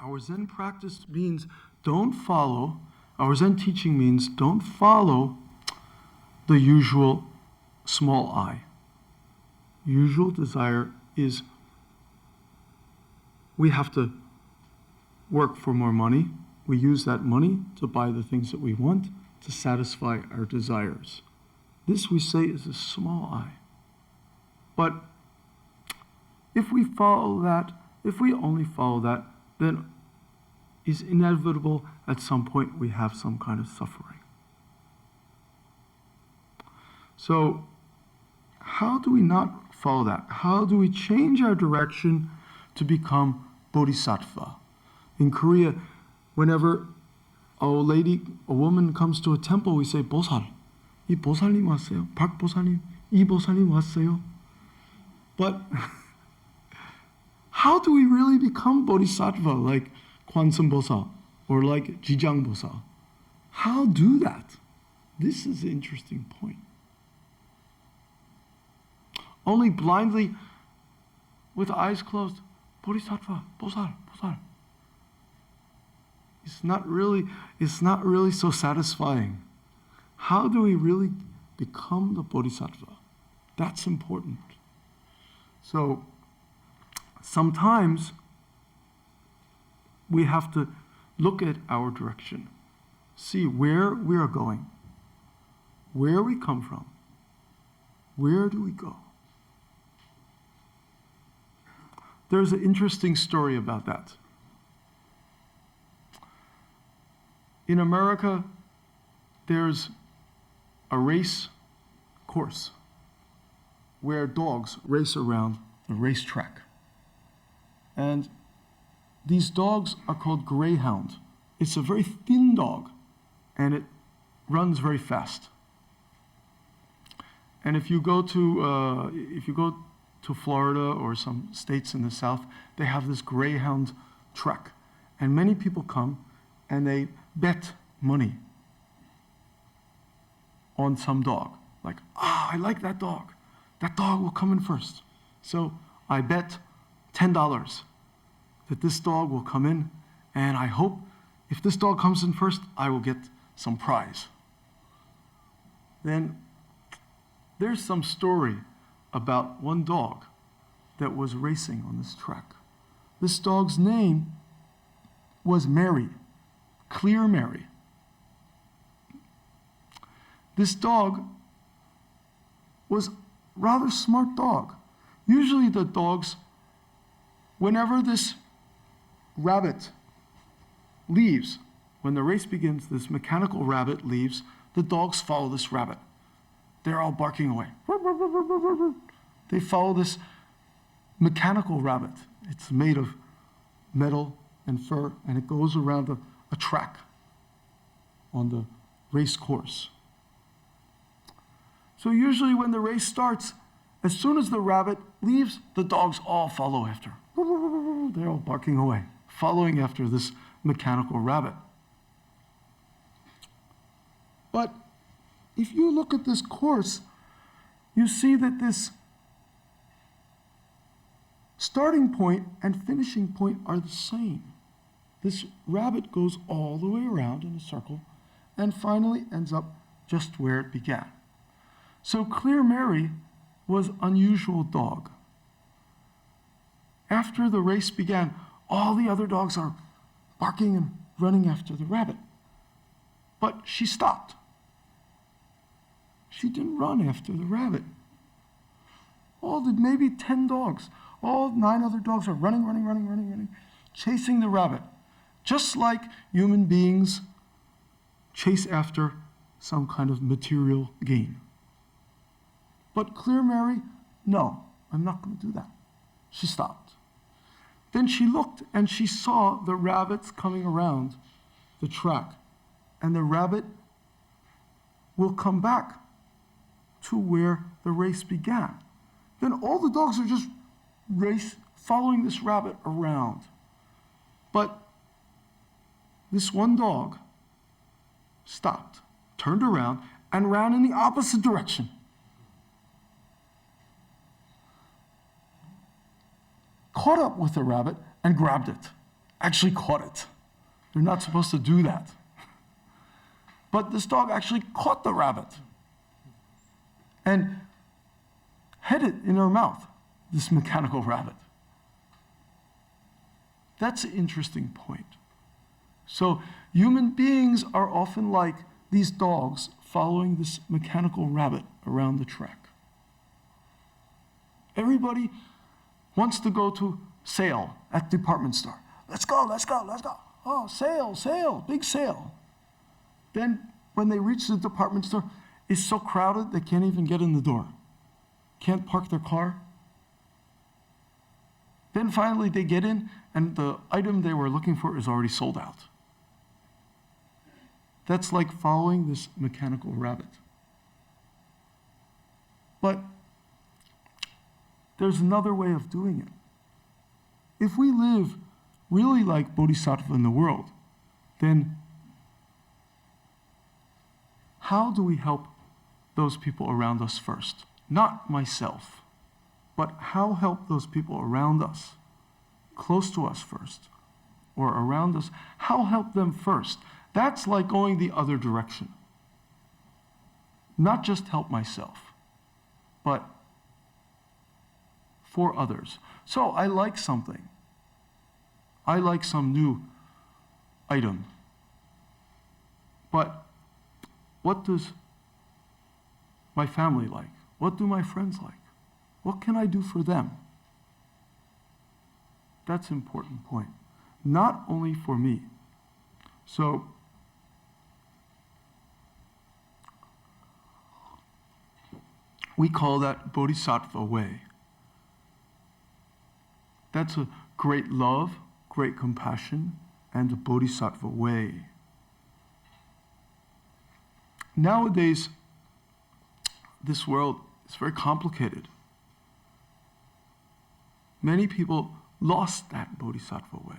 our Zen practice means our Zen teaching means don't follow the usual small I. Usual desire is we have to work for more money. We use that money to buy the things that we want to satisfy our desires. This we say is a small I. But if we only follow that, then it's inevitable at some point we have some kind of suffering. So how do we not follow that? How do we change our direction to become bodhisattva? In Korea, whenever a woman comes to a temple, we say, 보살. 이 보살님 왔어요. 박 보살님, 이 보살님 왔어요. But how do we really become bodhisattva like Kwanzum Bosal or like Jijang Bosal? How do that? This is an interesting point. Only blindly, with eyes closed, bodhisattva, bosal, bosal. It's not really so satisfying. How do we really become the bodhisattva? That's important. So sometimes we have to look at our direction, see where we are going, where we come from, where do we go? There's an interesting story about that. In America, there's a race course where dogs race around the racetrack. And these dogs are called greyhound. It's a very thin dog, and it runs very fast. And if you go to Florida or some states in the South, they have this greyhound track. And many people come and they bet money on some dog. Like, I like that dog. That dog will come in first. So I bet $10 that this dog will come in, and I hope if this dog comes in first, I will get some prize. Then there's some story about one dog that was racing on this track. This dog's name was Mary, Clear Mary. This dog was a rather smart dog. Usually the dogs, whenever this rabbit leaves, when the race begins, this mechanical rabbit leaves, the dogs follow this rabbit. They're all barking away. They follow this mechanical rabbit. It's made of metal and fur, and it goes around a track on the race course. So usually when the race starts, as soon as the rabbit leaves, the dogs all follow after. They're all barking away, following after this mechanical rabbit. But if you look at this course, you see that this starting point and finishing point are the same. This rabbit goes all the way around in a circle and finally ends up just where it began. So Clear Mary was an unusual dog. After the race began, all the other dogs are barking and running after the rabbit. But she stopped. She didn't run after the rabbit. Maybe 10 dogs. All 9 other dogs are running, chasing the rabbit. Just like human beings chase after some kind of material gain. But Clear Mary, no, I'm not going to do that. She stopped. Then she looked and she saw the rabbits coming around the track. And the rabbit will come back to where the race began. Then all the dogs are just following this rabbit around. But this one dog stopped, turned around, and ran in the opposite direction. Caught up with the rabbit and grabbed it. actually caught it. They're not supposed to do that. But this dog actually caught the rabbit and had it in her mouth, this mechanical rabbit. That's an interesting point. So human beings are often like these dogs following this mechanical rabbit around the track. Everybody wants to go to sale at department store. Let's go, let's go, let's go. Oh, sale, sale, big sale. Then when they reach the department store, it's so crowded they can't even get in the door. Can't park their car. Then finally they get in and the item they were looking for is already sold out. That's like following this mechanical rabbit. But there's another way of doing it. If we live really like Bodhisattva in the world, then how do we help those people around us first? Not myself, but how help those people around us, close to us first, or around us, how help them first? That's like going the other direction. Not just help myself, but for others. So I like something. I like some new item. But what does my family like? What do my friends like? What can I do for them? That's an important point. Not only for me. So, we call that Bodhisattva way. That's a great love, great compassion, and a Bodhisattva way. Nowadays, this world is very complicated. Many people lost that Bodhisattva way.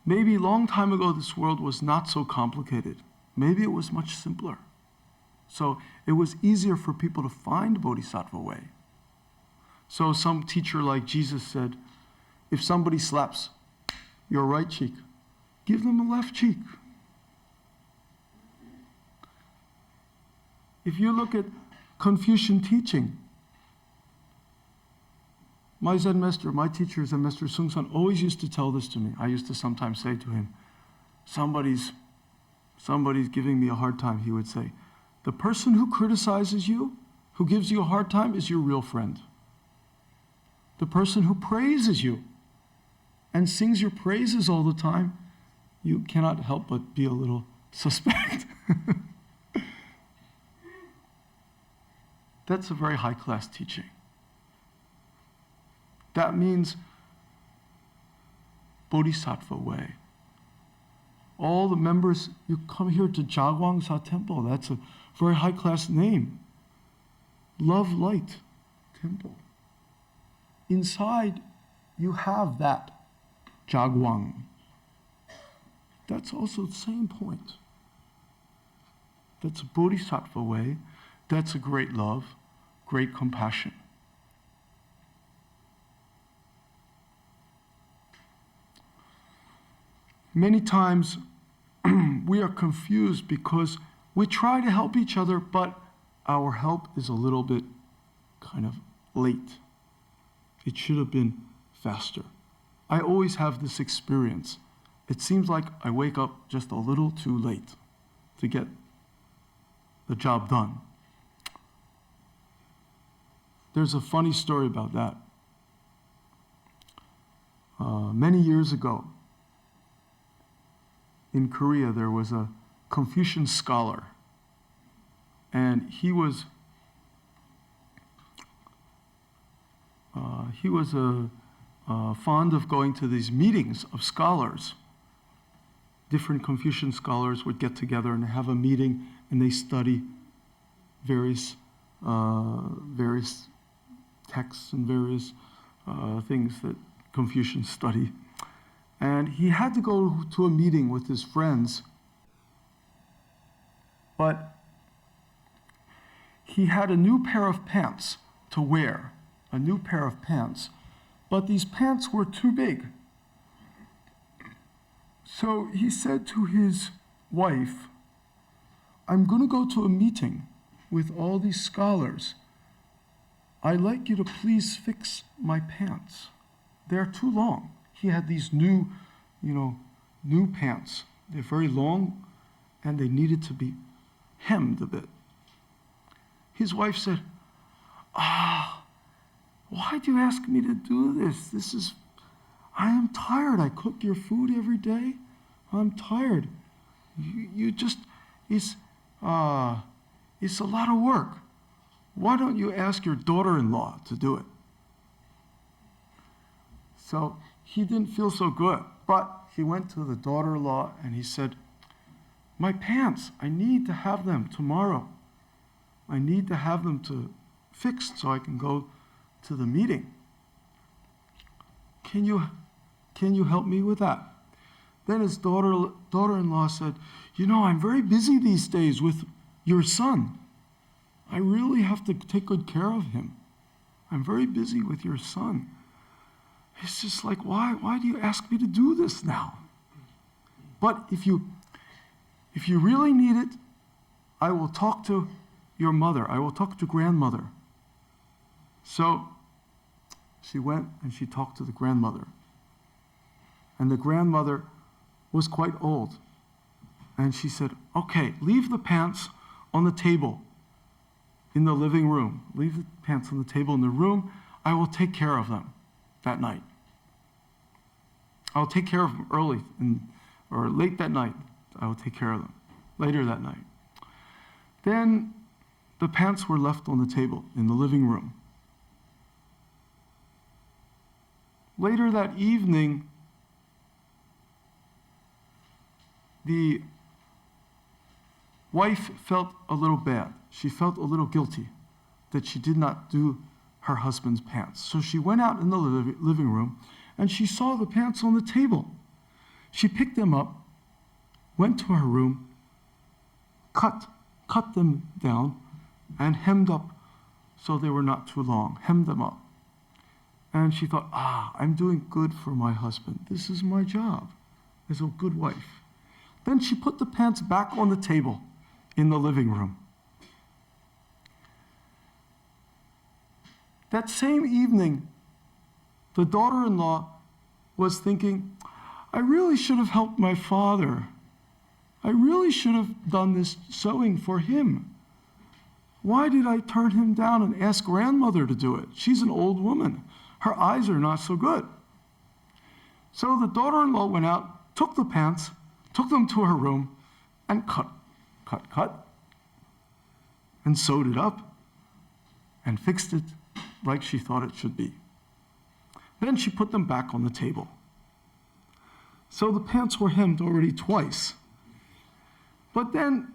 Maybe a long time ago, this world was not so complicated. Maybe it was much simpler. So it was easier for people to find Bodhisattva way. So some teacher like Jesus said, if somebody slaps your right cheek, give them a left cheek. If you look at Confucian teaching, my Zen master, my teacher, Zen Master Sung San, always used to tell this to me. I used to sometimes say to him, somebody's giving me a hard time. He would say, the person who criticizes you, who gives you a hard time, is your real friend. The person who praises you and sings your praises all the time, you cannot help but be a little suspect. That's a very high-class teaching. That means Bodhisattva way. All the members, you come here to Jagwangsa Temple. That's a very high-class name. Love Light Temple. Inside, you have that Jagwang. That's also the same point. That's a Bodhisattva way. That's a great love, great compassion. Many times we are confused because we try to help each other, but our help is a little bit kind of late. It should have been faster. I always have this experience. It seems like I wake up just a little too late to get the job done. There's a funny story about that. Many years ago, in Korea, there was a Confucian scholar, and he was fond of going to these meetings of scholars. Different Confucian scholars would get together and have a meeting, and they study various texts and various things that Confucians study. And he had to go to a meeting with his friends, but he had a new pair of pants to wear, but but these pants were too big. So he said to his wife, I'm going to go to a meeting with all these scholars. I'd like you to please fix my pants. They're too long. He had these new pants. They're very long, and they needed to be hemmed a bit. His wife said, why do you ask me to do this? I am tired. I cook your food every day. I'm tired. It's a lot of work. Why don't you ask your daughter-in-law to do it? So he didn't feel so good, but he went to the daughter-in-law and he said, my pants, I need to have them tomorrow. I need to have them fixed so I can go to the meeting. Can you help me with that? Then his daughter-in-law said, I'm very busy these days with your son. I really have to take good care of him. I'm very busy with your son. It's just like, why do you ask me to do this now? But if you really need it, I will talk to your mother. I will talk to grandmother. So she went and she talked to the grandmother. And the grandmother was quite old. And she said, okay, leave the pants on the table in the living room. Leave the pants on the table in the room. I will take care of them that night. I'll take care of them early or late that night. I will take care of them later that night. Then the pants were left on the table in the living room. Later that evening, the wife felt a little bad. She felt a little guilty that she did not do her husband's pants. So she went out in the living room and she saw the pants on the table. She picked them up, went to her room, cut them down, and hemmed up so they were not too long, hemmed them up. And she thought, I'm doing good for my husband. This is my job as a good wife. Then she put the pants back on the table in the living room. That same evening, the daughter-in-law was thinking, I really should have helped my father. I really should have done this sewing for him. Why did I turn him down and ask grandmother to do it? She's an old woman. Her eyes are not so good. So the daughter-in-law went out, took the pants, took them to her room, and cut, and sewed it up, and fixed it like she thought it should be. Then she put them back on the table. So the pants were hemmed already twice. But then,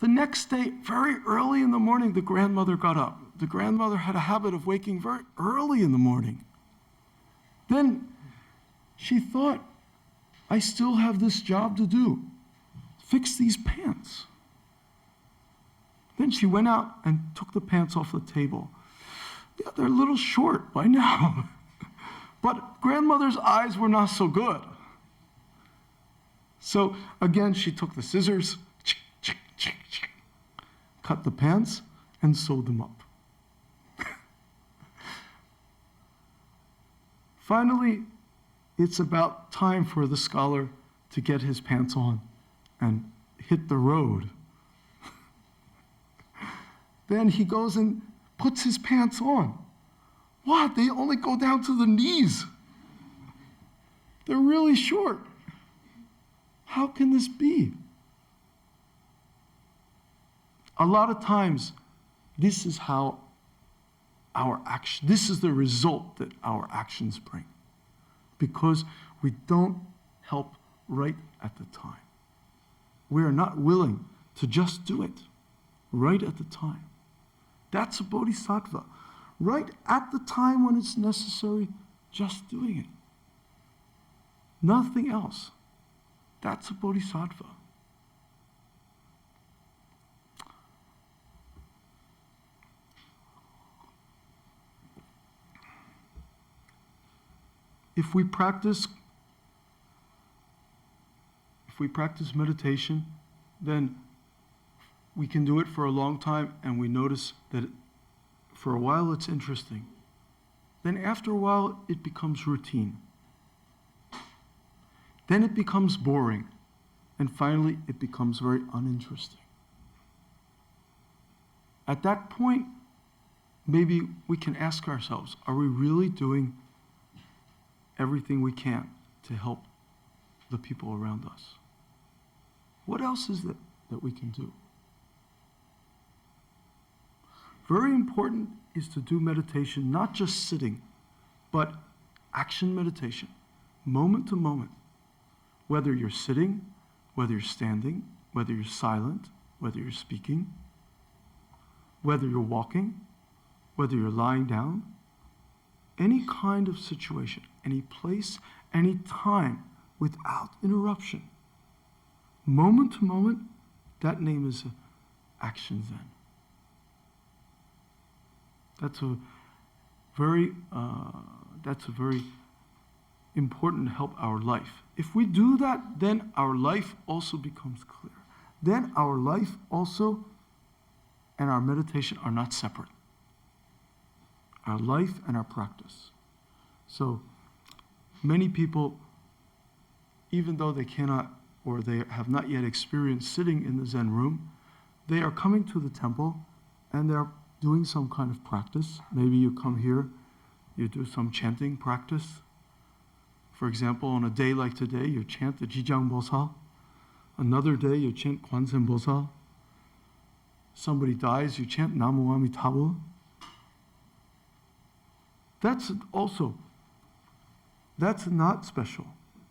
the next day, very early in the morning, the grandmother got up. The grandmother had a habit of waking very early in the morning. Then she thought, I still have this job to do. Fix these pants. Then she went out and took the pants off the table. Yeah, they're a little short by now. But grandmother's eyes were not so good. So again, she took the scissors, cut the pants, and sewed them up. Finally, it's about time for the scholar to get his pants on and hit the road. Then he goes and puts his pants on. What? They only go down to the knees. They're really short. How can this be? A lot of times, this is how this is the result that our actions bring. Because we don't help right at the time. We are not willing to just do it right at the time. That's a bodhisattva. Right at the time when it's necessary, just doing it. Nothing else. That's a bodhisattva. if we practice meditation, then we can do it for a long time, and we notice that for a while it's interesting. Then after a while it becomes routine. Then it becomes boring. And finally it becomes very uninteresting. At that point, maybe we can ask ourselves, are we really doing everything we can to help the people around us? What else is it that we can do? Very important is to do meditation, not just sitting, but action meditation, moment to moment. Whether you're sitting, whether you're standing, whether you're silent, whether you're speaking, whether you're walking, whether you're lying down, any kind of situation, any place, any time, without interruption. Moment to moment, that name is Action Zen. That's a very important to help our life. If we do that, then our life also becomes clear. Then our life also and our meditation are not separate. Our life and our practice. So many people, even though they cannot or they have not yet experienced sitting in the Zen room, they are coming to the temple and they're doing some kind of practice. Maybe you come here, you do some chanting practice. For example, on a day like today, you chant the Jijang Bosal. Another day, you chant Kwansen Bosal. Somebody dies, you chant Namu Amitabha. That's not special.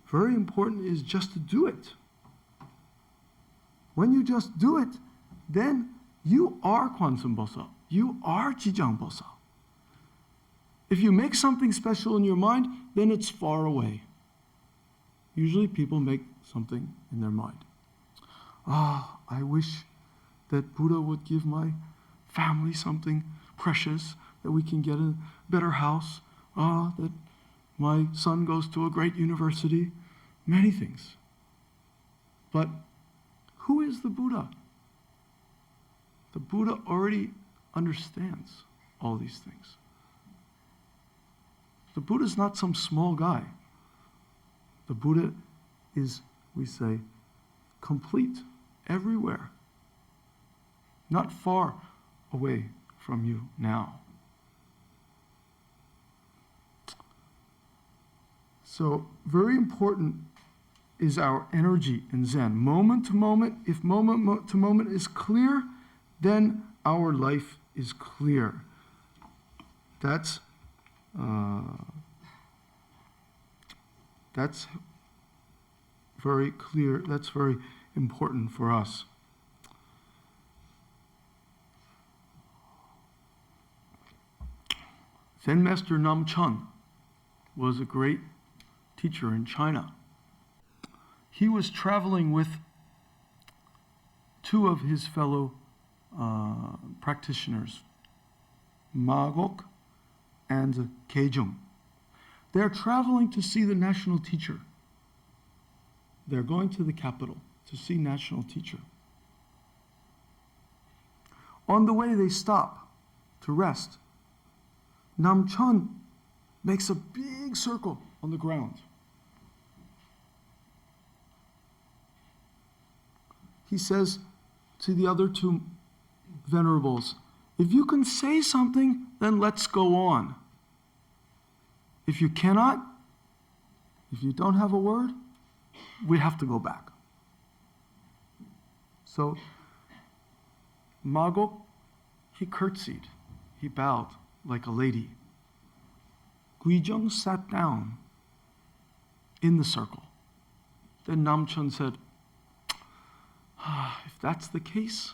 Very important is just to do it. When you just do it, then you are Kwansen Bosal. You are Jijang Bosal. If you make something special in your mind, then it's far away. Usually people make something in their mind. I wish that Buddha would give my family something precious, that we can get a better house, that my son goes to a great university, many things. But who is the Buddha? The Buddha already understands all these things. The Buddha is not some small guy. The Buddha is, we say, complete everywhere, not far away from you now. So very important is our energy in Zen. Moment to moment, if moment to moment is clear, then our life is clear. That's very clear, that's very important for us. Zen Master Nam Chun was a great teacher in China. He was traveling with two of his fellow practitioners, Ma Gok and K-Jung. They're traveling to see the national teacher. They're going to the capital to see national teacher. On the way, they stop to rest. Nam Chun makes a big circle on the ground. He says to the other two venerables, if you can say something, then let's go on. If you cannot, if you don't have a word, we have to go back. So Magok, he curtsied, he bowed like a lady. Guizheng sat down in the circle. Then Nam Chun said, if that's the case,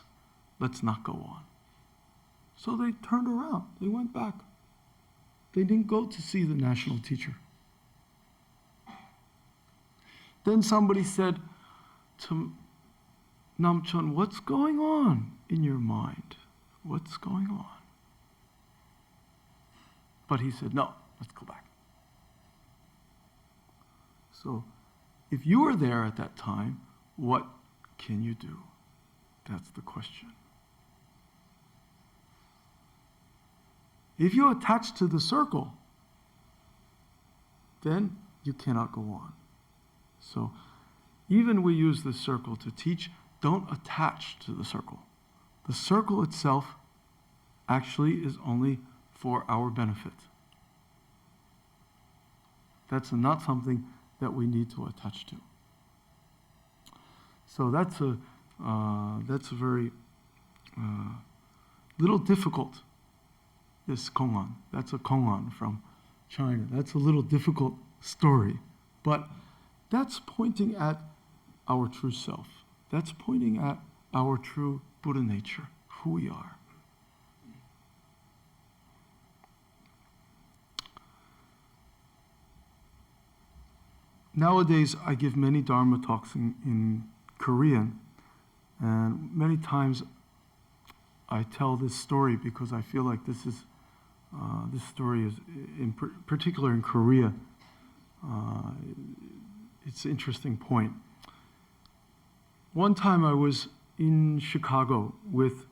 let's not go on. So they turned around, they went back. They didn't go to see the national teacher. Then somebody said to Nam Chun, what's going on in your mind? What's going on? But he said, no, let's go back. So if you were there at that time, what can you do? That's the question. If you attach to the circle, then you cannot go on. So even we use the circle to teach, don't attach to the circle. The circle itself actually is only for our benefit. That's not something that we need to attach to. So that's a very little difficult, this Kongan. That's a Kongan from China. That's a little difficult story. But that's pointing at our true self. That's pointing at our true Buddha nature, who we are. Nowadays, I give many Dharma talks in Korean, and many times I tell this story because I feel like this story is, in particular in Korea, it's an interesting point. One time I was in Chicago with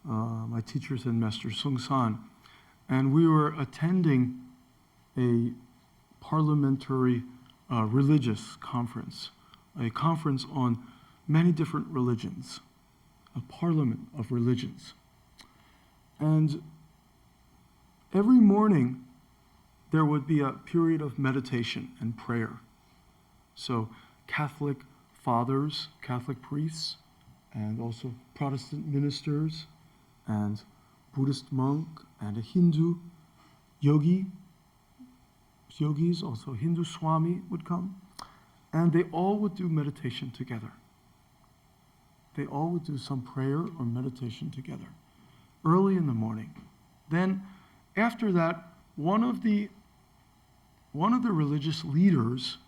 my teachers and Master Sung San, and we were attending a parliamentary religious conference, a conference on many different religions, a parliament of religions. And every morning there would be a period of meditation and prayer. So Catholic fathers, Catholic priests, and also Protestant ministers, and Buddhist monk, and a Hindu yogis, also Hindu Swami would come, and they all would do meditation together. They all would do some prayer or meditation together, early in the morning. Then, after that, one of the religious leaders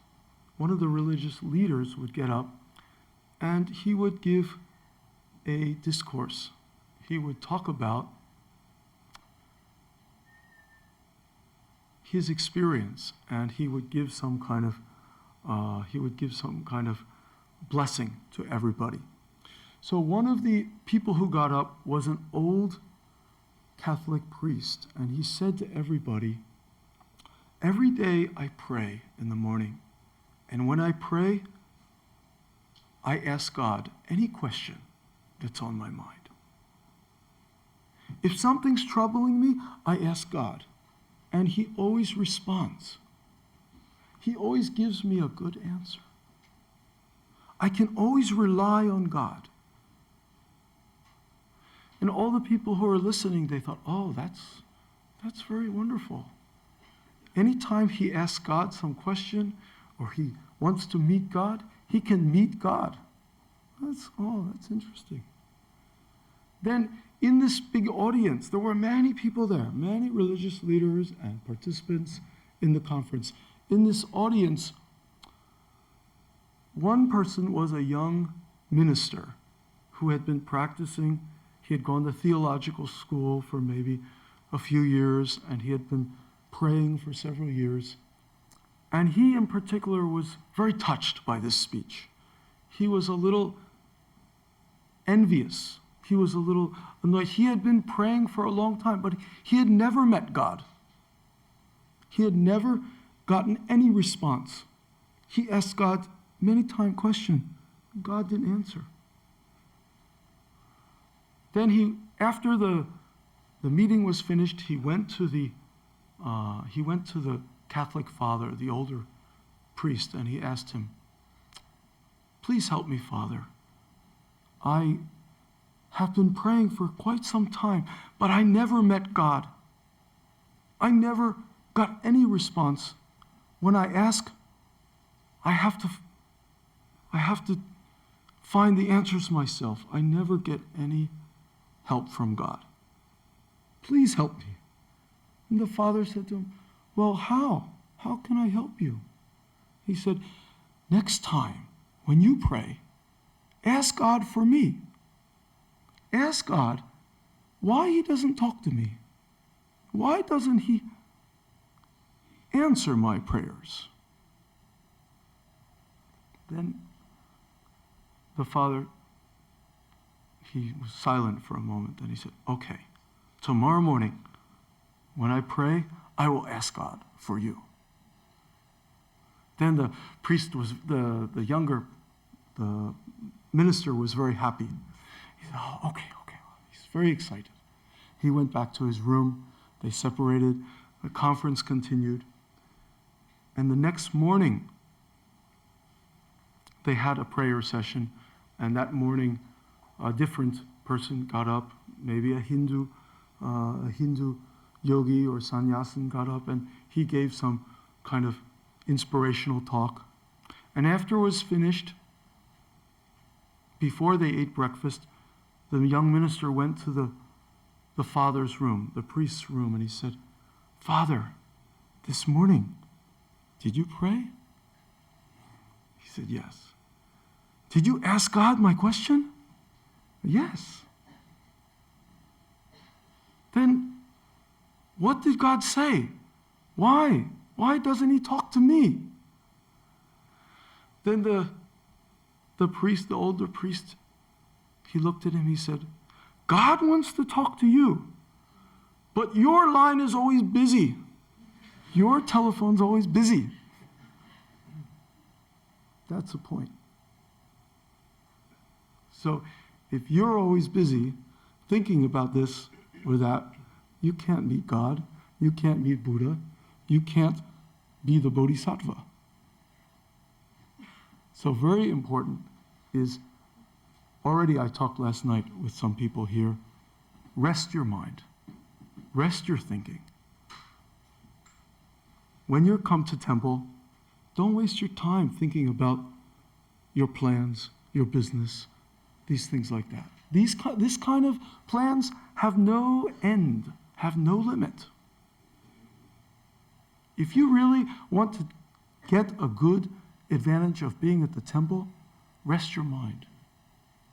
would get up, and he would give a discourse. He would talk about his experience, and he would give some kind of blessing to everybody. So one of the people who got up was an old Catholic priest, and he said to everybody, "Every day I pray in the morning, and when I pray, I ask God any question that's on my mind. If something's troubling me, I ask God, and He always responds. He always gives me a good answer. I can always rely on God." And all the people who were listening, they thought, "Oh, that's very wonderful." Anytime he asks God some question, or he wants to meet God, he can meet God. That's interesting. Then in this big audience, there were many people there, many religious leaders and participants in the conference. In this audience, one person was a young minister who had been practicing. He had gone to theological school for maybe a few years, and he had been praying for several years. And he in particular was very touched by this speech. He was a little envious. He was a little annoyed. He had been praying for a long time, but he had never met God. He had never gotten any response. He asked God many times question. God didn't answer. Then after the meeting was finished, he went to the Catholic father, the older priest, and he asked him, "Please help me, Father. I have been praying for quite some time, but I never met God. I never got any response. When I ask, I have to find the answers myself. I never get any help from God. Please help me." And the father said to him, "Well, how? How can I help you?" He said, "Next time when you pray, ask God for me. Ask God why He doesn't talk to me. Why doesn't He answer my prayers? Then the father, he was silent for a moment. Then he said, okay, tomorrow morning, when I pray, I will ask God for you. Then the priest was, the minister was very happy. He said, oh, okay. He's very excited. He went back to his room. They separated. The conference continued. And the next morning, they had a prayer session. And that morning, a different person got up, maybe a Hindu yogi or sannyasin got up, and he gave some kind of inspirational talk. And after it was finished, before they ate breakfast, the young minister went to the father's room, the priest's room, and he said, Father, this morning, did you pray? He said, yes. Did you ask God my question? Yes. Then what did God say? Why? Why doesn't he talk to me? Then the priest, the older priest, he looked at him, he said, God wants to talk to you, but your line is always busy. Your telephone's always busy. That's the point. So if you're always busy thinking about this or that, you can't meet God, you can't meet Buddha, you can't be the Bodhisattva. So very important is, already I talked last night with some people here, rest your mind, rest your thinking. When you come to temple, don't waste your time thinking about your plans, your business, these things like that. This kind of plans have no end, have no limit. If you really want to get a good advantage of being at the temple, rest your mind,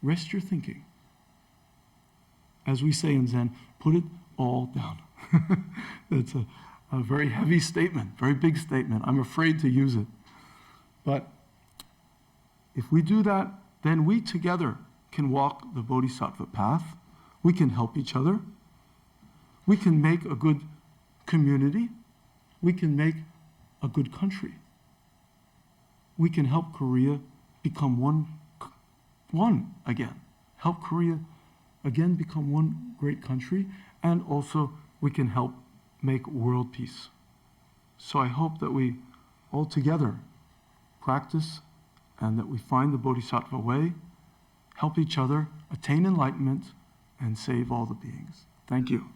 rest your thinking. As we say in Zen, put it all down. That's a very heavy statement, very big statement. I'm afraid to use it. But if we do that, then we together can walk the Bodhisattva path. We can help each other. We can make a good community. We can make a good country. We can help Korea become one again. Help Korea again become one great country, and also we can help make world peace. So I hope that we all together practice and that we find the Bodhisattva way, help each other, attain enlightenment, and save all the beings. Thank you.